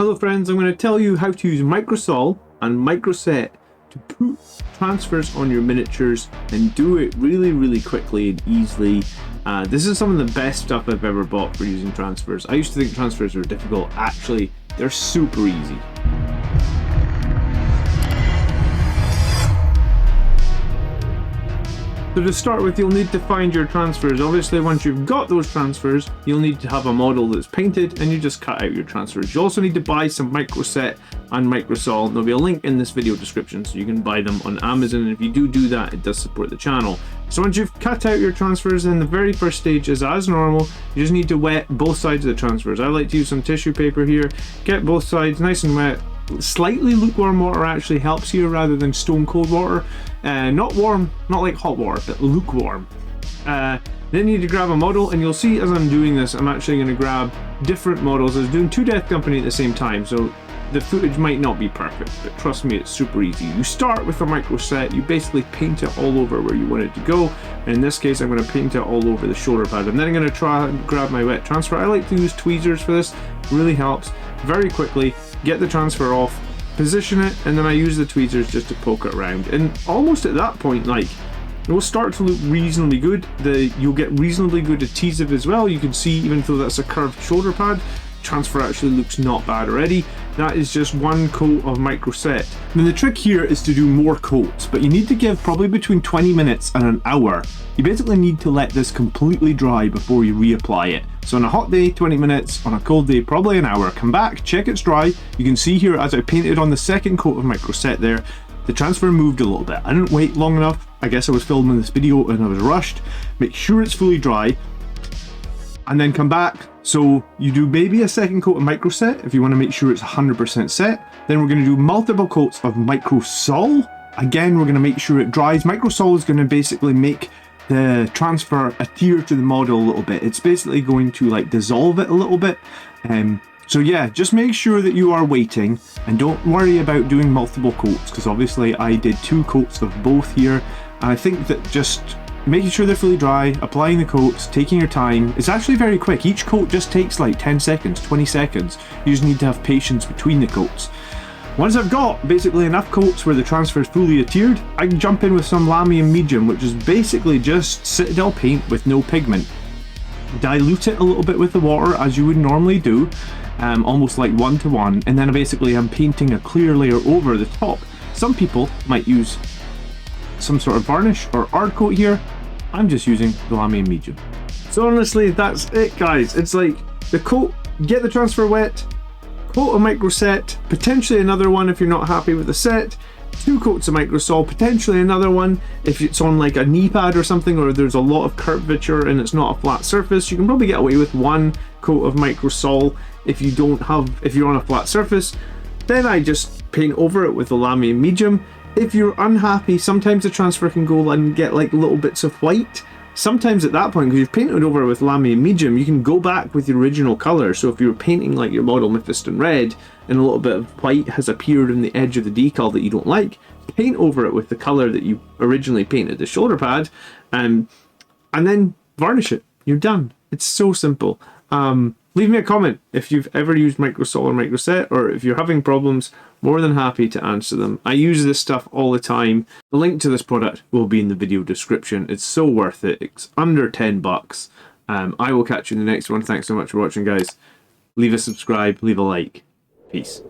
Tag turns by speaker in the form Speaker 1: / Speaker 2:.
Speaker 1: Hello friends, I'm going to tell you how to use microsol and microset to put transfers on your miniatures and do it really quickly and easily. This is some of the best stuff I've ever bought for using transfers. I used to think transfers were difficult. Actually, they're super easy. So to start with, you'll need to find your transfers. Obviously, once you've got those transfers, you'll need to have a model that's painted, and you just cut out your transfers. You also need to buy some microset and microsol. There'll be a link in this video description so you can buy them on Amazon, and if you do that, it does support the channel. So once you've cut out your transfers, then the very first stage is as normal. You just need to wet both sides of the transfers. I like to use some tissue paper here, get both sides nice and wet. Slightly lukewarm water actually helps here rather than stone cold water. Not warm, not like hot water, but lukewarm. Then you need to grab a model, and you'll see as I'm doing this, I'm actually going to grab different models. I was doing 2 Death Company at the same time, so the footage might not be perfect, but trust me, it's super easy. You start with a microset, you basically paint it all over where you want it to go. And in this case, I'm going to paint it all over the shoulder pad, and then I'm going to try and grab my wet transfer. I like to use tweezers for this, it really helps. Very quickly, get the transfer off, position it, and then I use the tweezers just to poke it around. And almost at that point, like, it will start to look reasonably good. You'll get reasonably good adhesive as well. You can see, even though that's a curved shoulder pad, transfer actually looks not bad already. That is just 1 coat of microset. Now the trick here is to do more coats, but you need to give probably between 20 minutes and an hour. You basically need to let this completely dry before you reapply it. So on a hot day, 20 minutes, on a cold day, probably an hour. Come back, check it's dry. You can see here as I painted on the second coat of microset there, the transfer moved a little bit. I didn't wait long enough. I guess I was filming this video and I was rushed. Make sure it's fully dry and then come back. So you do maybe a second coat of microset if you want to make sure it's 100% set. Then we're going to do multiple coats of microsol. Again, we're going to make sure it dries. Microsol is going to basically make the transfer adhere to the model a little bit. It's basically going to like dissolve it a little bit. So yeah, just make sure that you are waiting and don't worry about doing multiple coats, because obviously I did 2 coats of both here. And I think that just making sure they're fully dry, applying the coats, taking your time. It's actually very quick. Each coat just takes like 10 seconds, 20 seconds. You just need to have patience between the coats. Once I've got basically enough coats where the transfer is fully adhered, I can jump in with some Lamium Medium, which is basically just Citadel paint with no pigment. Dilute it a little bit with the water as you would normally do, almost like 1-to-1, and then basically I'm painting a clear layer over the top. Some people might use some sort of varnish or art coat here. I'm just using the Lamium Medium. So honestly, that's it guys. It's like the coat, get the transfer wet, coat of microset, potentially another one if you're not happy with the set, 2 coats of microsol, potentially another one if it's on like a knee pad or something, or there's a lot of curvature and it's not a flat surface. You can probably get away with 1 coat of microsol if you're on a flat surface. Then I just paint over it with the Lamium Medium. If you're unhappy, sometimes the transfer can go and get like little bits of white. Sometimes at that point, because you've painted over with Lamium Medium, you can go back with the original colour. So if you're painting like your model Mephiston red and a little bit of white has appeared in the edge of the decal that you don't like, paint over it with the colour that you originally painted the shoulder pad, and then varnish it. You're done. It's so simple. Leave me a comment if you've ever used microsol or microset, or if you're having problems, more than happy to answer them. I use this stuff all the time. The link to this product will be in the video description. It's so worth it. It's under 10 bucks. I will catch you in the next one. Thanks so much for watching guys. Leave a subscribe, leave a like. Peace.